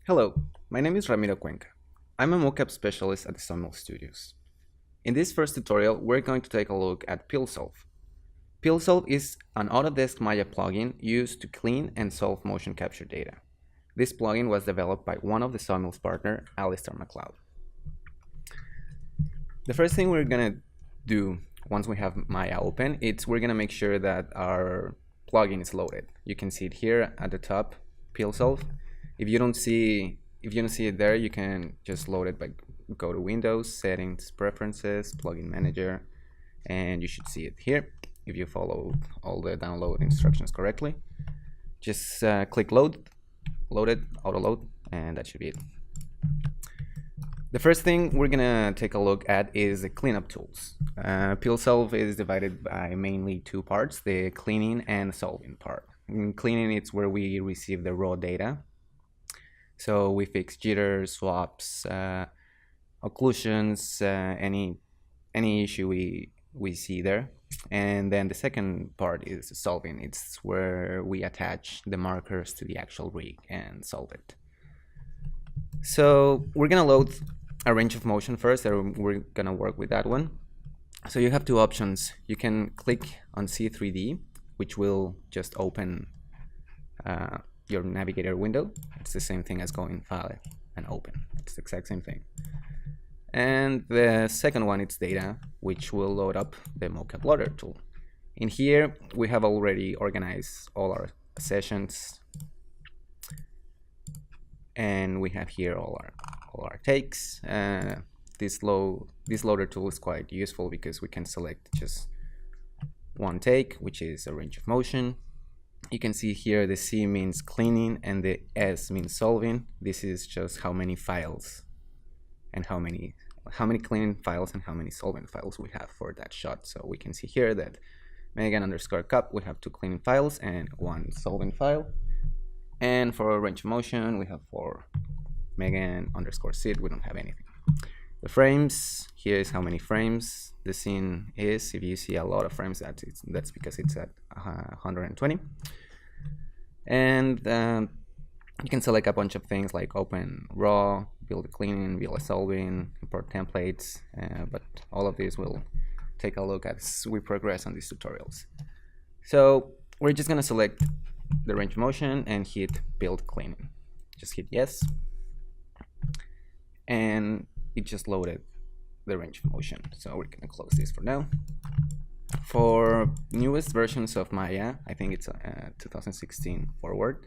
Hello, my name is Ramiro Cuenca. I'm a mockup specialist at the Sawmill Studios. In this first tutorial, we're going to take a look at PeelSolve. PeelSolve is an Autodesk Maya plugin used to clean and solve motion capture data. This plugin was developed by one of the Sawmill's partner, Alistair McLeod. The first thing we're gonna do once we have Maya open, we're gonna make sure that our plugin is loaded. You can see it here at the top, PeelSolve. If you don't see it there, you can just load it by go to Windows, Settings, Preferences, Plugin Manager, and you should see it here if you follow all the download instructions correctly. Just click Load it, Auto Load, and that should be it. The first thing we're gonna take a look at is the cleanup tools. PeelSolve is divided by mainly two parts: the cleaning and solving part. In cleaning, it's where we receive the raw data. So we fix jitters, swaps, occlusions, any issue we see there. And then the second part is solving. It's where we attach the markers to the actual rig and solve it. So we're gonna load a range of motion first, and we're gonna work with that one. So you have two options. You can click on C3D, which will just open your navigator window. It's the same thing as going File and Open. It's the exact same thing. And the second one, it's Data, which will load up the mocap loader tool. In here, we have already organized all our sessions, and we have here all our takes. This loader tool is quite useful because we can select just one take, which is a range of motion. You can see here the C means cleaning and the S means solving. This is just how many files and how many cleaning files and how many solving files we have for that shot. So we can see here that Megan_cup, we have 2 cleaning files and 1 solving file. And for range of motion, we have 4 Megan_sit, we don't have anything. The frames, here is how many frames the scene is. If you see a lot of frames, that's because it's at 120. And you can select a bunch of things like open raw, build a cleaning, build a solving, import templates, but all of these we'll take a look at as we progress on these tutorials. So we're just gonna select the range of motion and hit build cleaning. Just hit yes, and it just loaded the range of motion. So we're gonna close this for now. For newest versions of Maya, I think it's 2016 forward,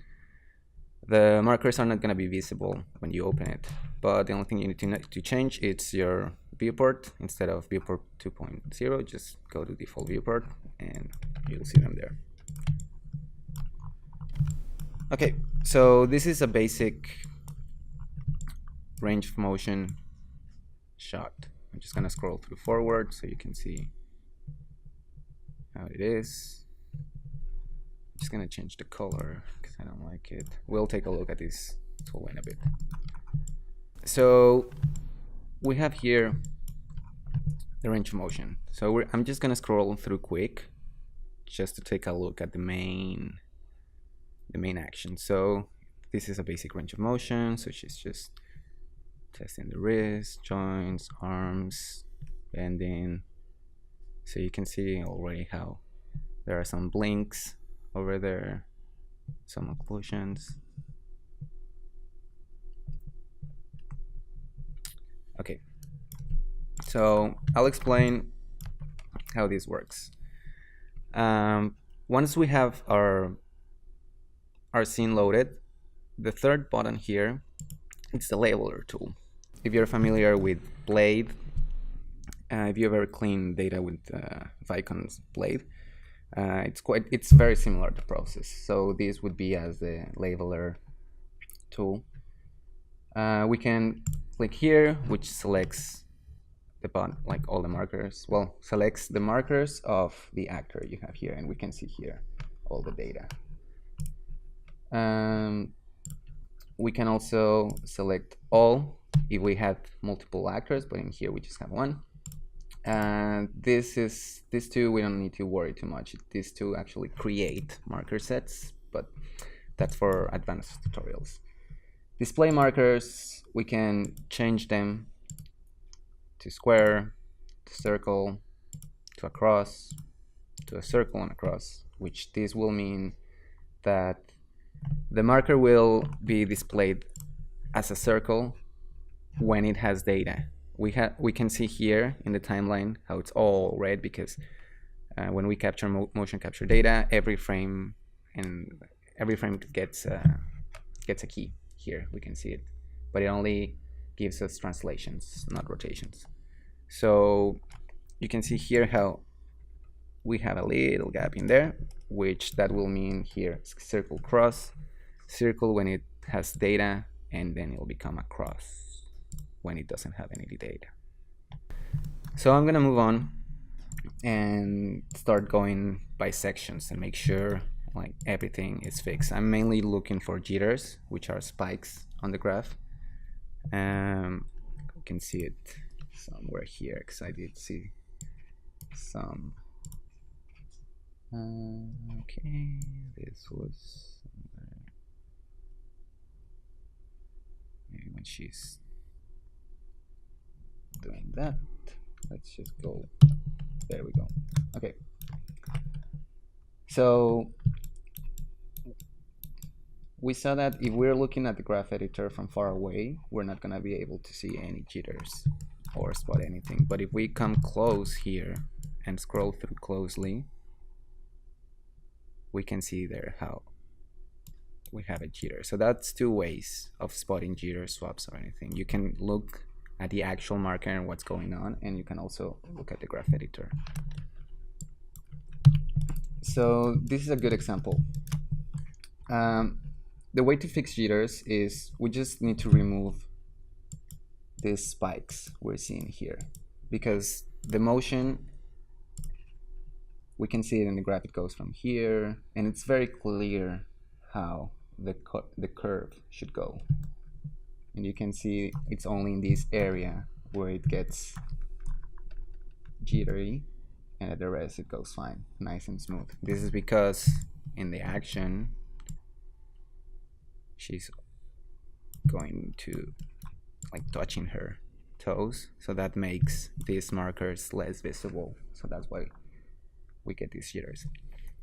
the markers are not gonna be visible when you open it, but the only thing you need to change is your viewport. Instead of viewport 2.0, just go to default viewport and you'll see them there. Okay, so this is a basic range of motion shot. I'm just gonna scroll through forward so you can see how it is. I'm just gonna change the color because I don't like it. We'll take a look at this tool in a bit. So we have here the range of motion. So I'm just gonna scroll through quick just to take a look at the main action. So this is a basic range of motion, so she's just testing the wrist, joints, arms, bending. So you can see already how there are some blinks over there, some occlusions. Okay, so I'll explain how this works. Once we have our scene loaded, the third button here, it's the labeler tool. If you're familiar with Blade, if you've ever cleaned data with Vicon's Blade, it's very similar to process. So this would be as the labeler tool. We can click here, which selects the button, like all the markers. Well, selects the markers of the actor you have here, and we can see here all the data. We can also select all if we have multiple actors, but in here we just have one. And these two we don't need to worry too much. These two actually create marker sets, but that's for advanced tutorials. Display markers, we can change them to square, to circle, to a cross, to a circle and a cross, which this will mean that the marker will be displayed as a circle when it has data. We can see here in the timeline how it's all red because when we capture motion capture data, every frame gets a key. Here we can see it, but it only gives us translations, not rotations. So you can see here how we have a little gap in there, which that will mean here circle cross, circle when it has data, and then it'll become a cross when it doesn't have any data. So I'm gonna move on and start going by sections and make sure like everything is fixed. I'm mainly looking for jitters, which are spikes on the graph. You can see it somewhere here because I did see some. Okay, this was maybe when she's doing that. Let's just go. There we go. Okay. So we saw that if we're looking at the graph editor from far away, we're not going to be able to see any jitters or spot anything. But if we come close here and scroll through closely, we can see there how we have a jitter. So that's two ways of spotting jitter swaps or anything. You can look at the actual marker and what's going on, and you can also look at the graph editor. So this is a good example. The way to fix jitters is we just need to remove these spikes we're seeing here, because the motion, we can see it in the graph. It goes from here, and it's very clear how the curve should go. And you can see it's only in this area where it gets jittery, and at the rest it goes fine, nice and smooth. This is because in the action she's going to like touching her toes, so that makes these markers less visible. So that's why we get these jitters.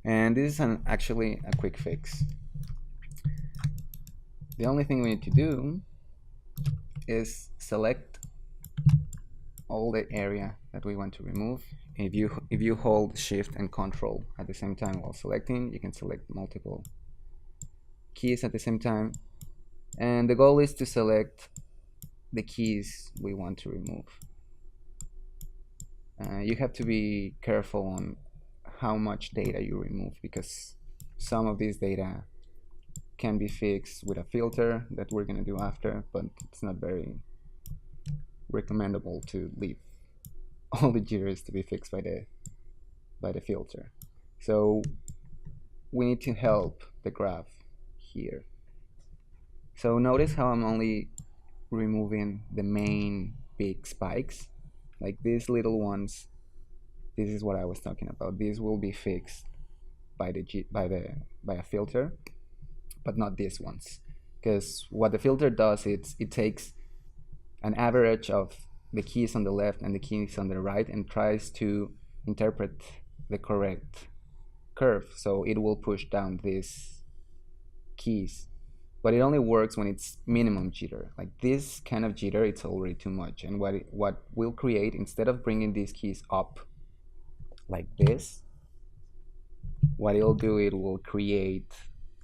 And this is actually a quick fix. The only thing we need to do is select all the area that we want to remove. If you hold Shift and Control at the same time while selecting, you can select multiple keys at the same time. And the goal is to select the keys we want to remove. You have to be careful on how much data you remove, because some of these data can be fixed with a filter that we're going to do after, but it's not very recommendable to leave all the jitters to be fixed by the filter. So we need to help the graph here. So notice how I'm only removing the main big spikes, like these little ones. This is what I was talking about. These will be fixed by a filter, but not these ones, because what the filter does is it takes an average of the keys on the left and the keys on the right and tries to interpret the correct curve, so it will push down these keys. But it only works when it's minimum jitter. Like this kind of jitter, it's already too much. And what we'll create, instead of bringing these keys up like this, what it'll do, it will create,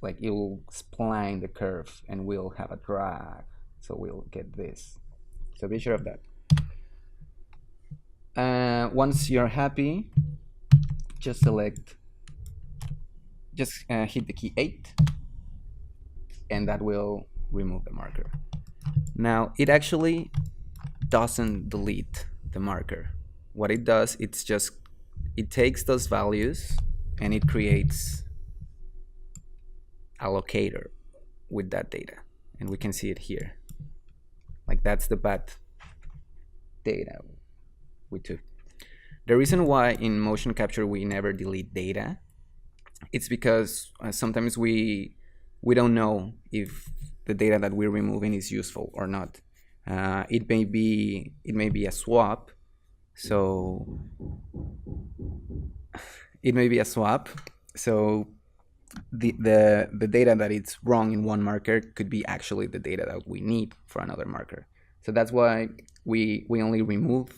like it will spline the curve and we'll have a drag, so we'll get this. So be sure of that. Once you're happy, just hit the key 8, and that will remove the marker. Now it actually doesn't delete the marker. What it does, it takes those values and it creates a locator with that data, and we can see it here. Like that's the bad data we took. The reason why in motion capture we never delete data, it's because sometimes we don't know if the data that we're removing is useful or not. It may be a swap, so it may be a swap. So the data that it's wrong in one marker could be actually the data that we need for another marker. So that's why we only remove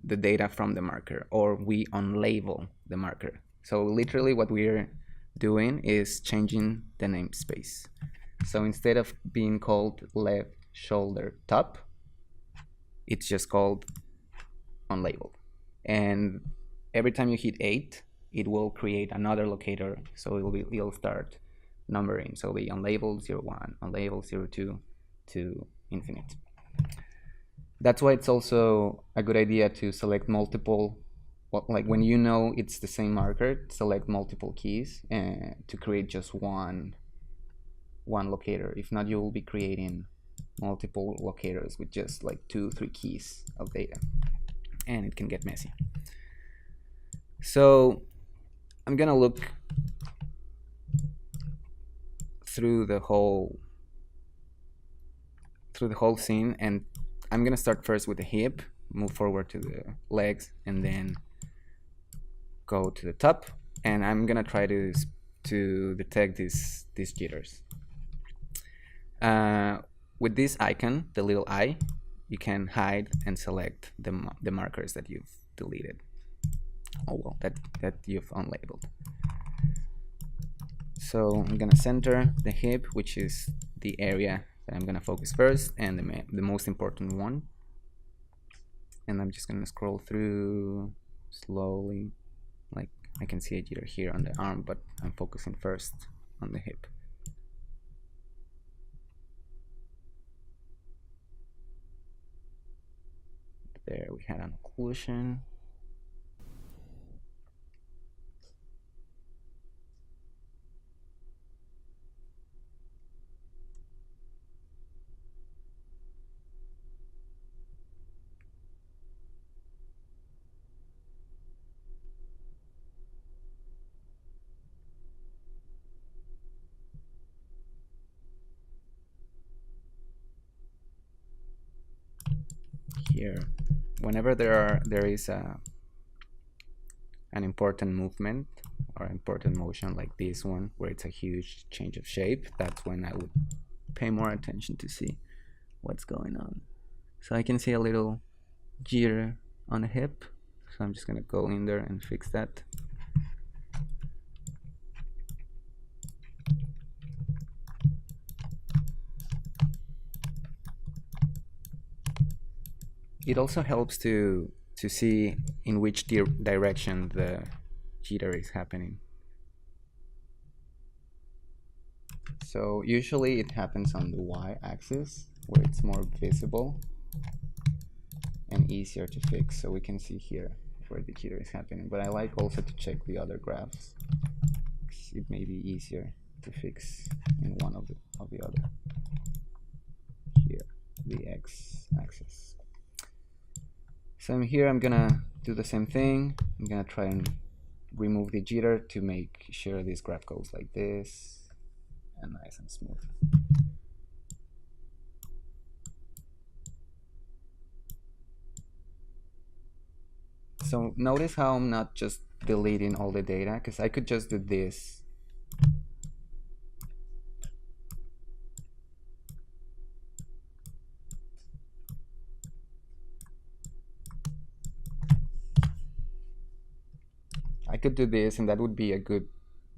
the data from the marker, or we unlabel the marker. So literally what we're doing is changing the namespace. So instead of being called left shoulder top, it's just called unlabeled. And every time you hit 8, it will create another locator. So it'll start numbering. So it'll be unlabeled 01, unlabeled 02 to infinite. That's why it's also a good idea to select multiple, like when you know it's the same marker, select multiple keys to create just one locator. If not, you will be creating multiple locators with just like 2-3 keys of data, and it can get messy. So I'm gonna look through the whole scene, and I'm gonna start first with the hip, move forward to the legs, and then go to the top, and I'm gonna try to detect these jitters. With this icon, the little eye, you can hide and select the markers that you've deleted. Oh well, that you've unlabeled. So I'm gonna center the hip, which is the area that I'm gonna focus first and the most important one. And I'm just gonna scroll through slowly. Like I can see a jitter here on the arm, but I'm focusing first on the hip. There we had an occlusion. Here, whenever there is an important movement or important motion like this one, where it's a huge change of shape, that's when I would pay more attention to see what's going on. So I can see a little jitter on the hip, so I'm just gonna go in there and fix that. It also helps to see in which direction the jitter is happening. So usually it happens on the y-axis, where it's more visible and easier to fix. So we can see here where the jitter is happening. But I like also to check the other graphs. It may be easier to fix in one of the other. Here, the x-axis. So here I'm gonna do the same thing. I'm gonna try and remove the jitter to make sure this graph goes like this and nice and smooth. So notice how I'm not just deleting all the data, because I could just do this. I could do this, and that would be a good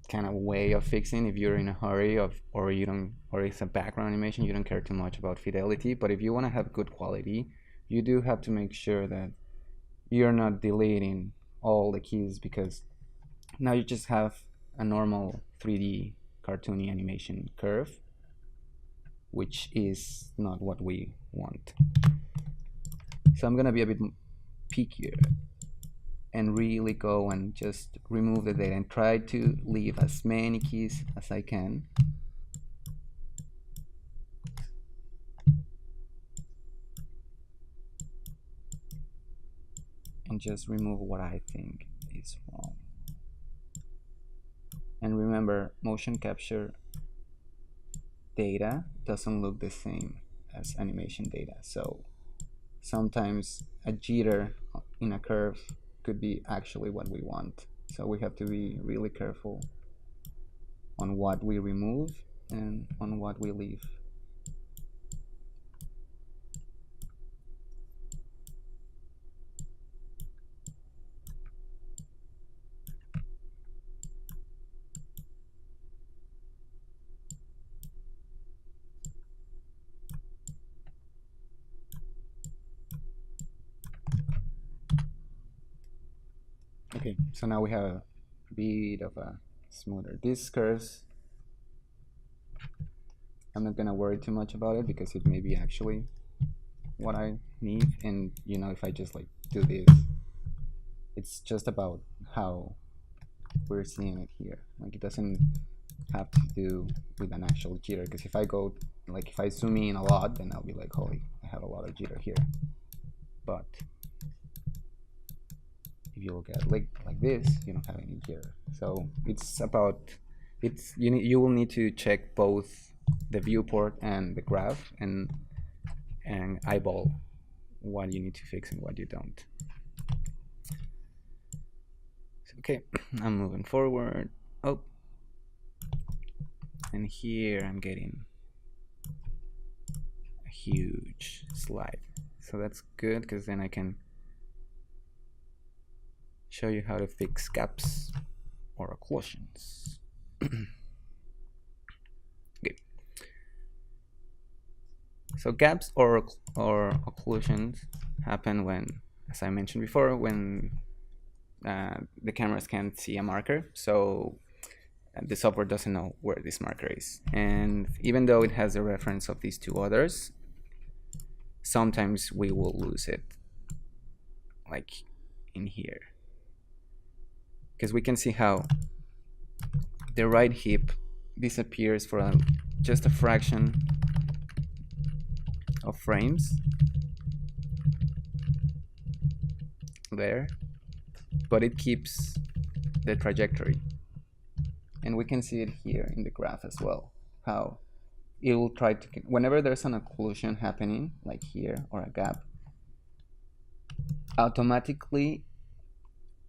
kind of way of fixing if you're in a hurry or it's a background animation, you don't care too much about fidelity. But if you want to have good quality, you do have to make sure that you're not deleting all the keys, because now you just have a normal 3D cartoony animation curve, which is not what we want. So I'm gonna be a bit pickier and really go and just remove the data and try to leave as many keys as I can. And just remove what I think is wrong. And remember, motion capture data doesn't look the same as animation data. So sometimes a jitter in a curve could be actually what we want. So we have to be really careful on what we remove and on what we leave. Okay, so now we have a bit of a smoother. These curves, I'm not gonna worry too much about it because it may be actually what I need. And you know, if I just like do this, it's just about how we're seeing it here. Like it doesn't have to do with an actual jitter, because if I go, like if I zoom in a lot, then I'll be like, holy, I have a lot of jitter here. But if you look at like this, you don't have any jitter. So it's about, you will need to check both the viewport and the graph and eyeball what you need to fix and what you don't. Okay, I'm moving forward. Oh, and here I'm getting a huge slide. So that's good, because then I can show you how to fix gaps or occlusions. Okay. So gaps or occlusions happen when, as I mentioned before, when the cameras can't see a marker. So the software doesn't know where this marker is. And even though it has a reference of these two others, sometimes we will lose it, like in here. Because we can see how the right hip disappears for just a fraction of frames there, but it keeps the trajectory. And we can see it here in the graph as well, how it will try to, whenever there's an occlusion happening, like here, or a gap, automatically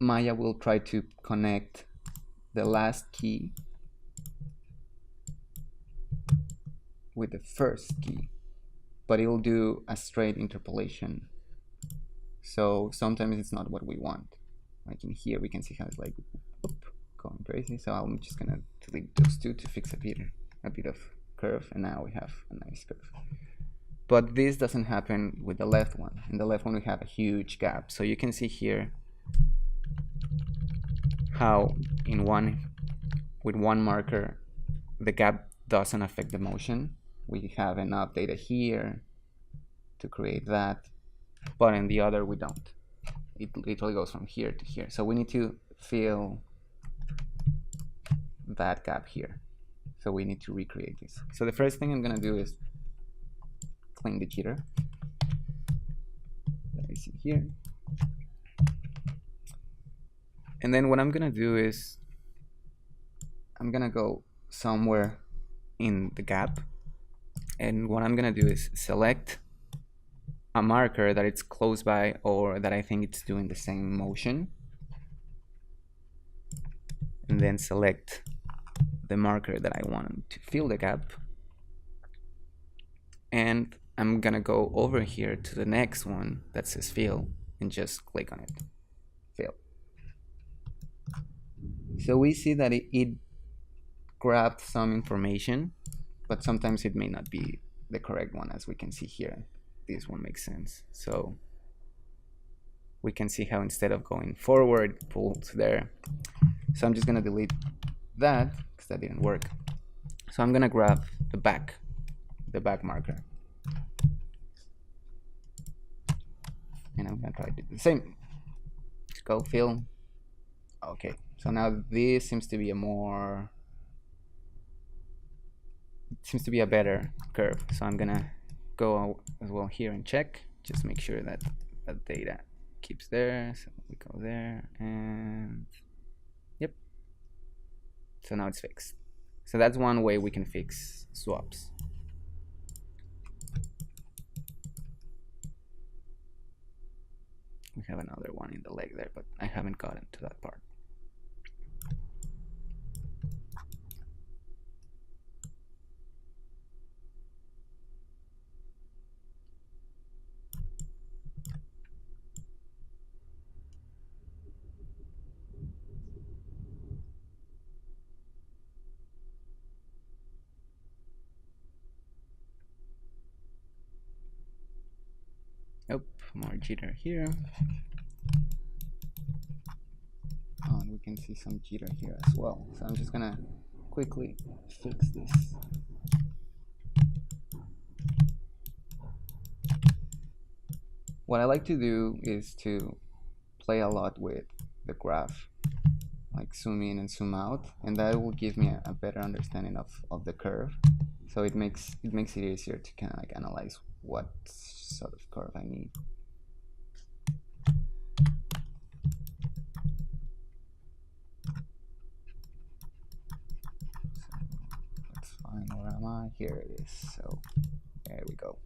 Maya will try to connect the last key with the first key, but it will do a straight interpolation. So sometimes it's not what we want. Like in here, we can see how it's like going crazy. So I'm just gonna delete those two to fix a bit of curve, and now we have a nice curve. But this doesn't happen with the left one. In the left one, we have a huge gap. So you can see here how with one marker, the gap doesn't affect the motion. We have enough data here to create that, but in the other we don't. It literally goes from here to here. So we need to fill that gap here. So we need to recreate this. So the first thing I'm gonna do is clean the jitter that I see here. And then what I'm gonna do is I'm gonna go somewhere in the gap, and what I'm gonna do is select a marker that it's close by or that I think it's doing the same motion, and then select the marker that I want to fill the gap, and I'm gonna go over here to the next one that says fill and just click on it, fill. So we see that it grabbed some information, but sometimes it may not be the correct one, as we can see here. This one makes sense. So we can see how instead of going forward, it pulls there. So I'm just gonna delete that because that didn't work. So I'm gonna grab the back marker, and I'm gonna try to do the same. Let's go fill. Okay, so now this seems to be a better curve. So I'm gonna go as well here and check, just make sure that that data keeps there. So we go there, and yep. So now it's fixed. So that's one way we can fix swaps. have another one in the leg there, but I haven't gotten to that part. Oh, more jitter here. Oh, and we can see some jitter here as well. So I'm just gonna quickly fix this. What I like to do is to play a lot with the graph, like zoom in and zoom out, and that will give me a better understanding of the curve. So it makes it easier to kind of like analyze what sort of curve I need. So let's find where am I? Here it is. So there we go.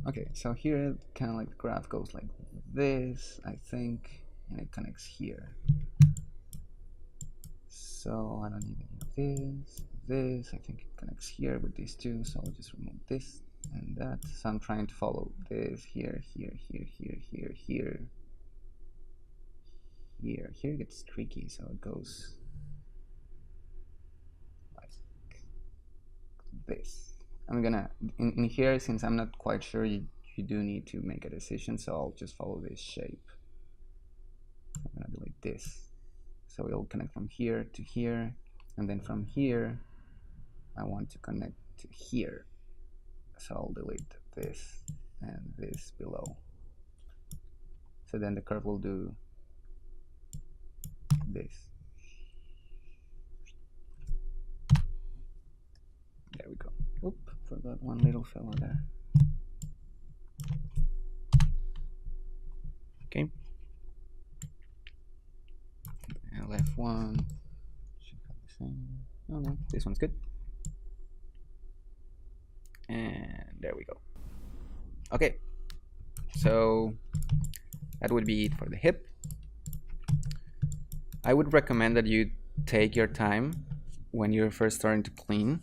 Okay, so here kind of like the graph goes like this, I think, and it connects here. So I don't need any of this, I think it connects here with these two, so I'll just remove this and that. So I'm trying to follow this here, here, here, here, here, here. Here it gets tricky, so it goes like this. I'm gonna, in here, since I'm not quite sure, you do need to make a decision, so I'll just follow this shape. I'm gonna do like this. So it'll connect from here to here, and then from here, I want to connect to here. So I'll delete this and this below. So then the curve will do this. There we go. Oop, forgot one little fellow there. Okay. And left one should have the same. Oh no, this one's good. And there we go. Okay, so that would be it for the hip. I would recommend that you take your time when you're first starting to clean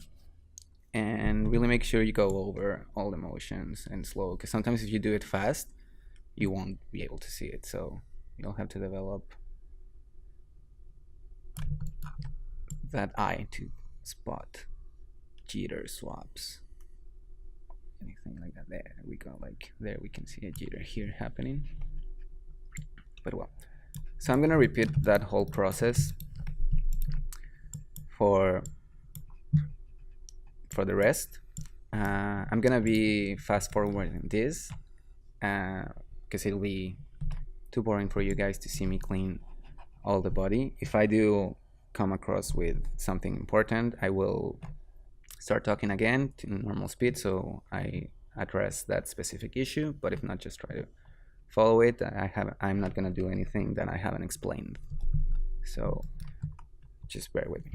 and really make sure you go over all the motions and slow, because sometimes if you do it fast, you won't be able to see it. So you'll have to develop that eye to spot jitter swaps, anything like that. There we go, like there we can see a jitter here happening. But well, so I'm gonna repeat that whole process for the rest. I'm gonna be fast forwarding this because it'll be too boring for you guys to see me clean all the body. If I do come across with something important, I will start talking again to normal speed so I address that specific issue, but if not, just try to follow it. I'm not gonna do anything that I haven't explained, so just bear with me.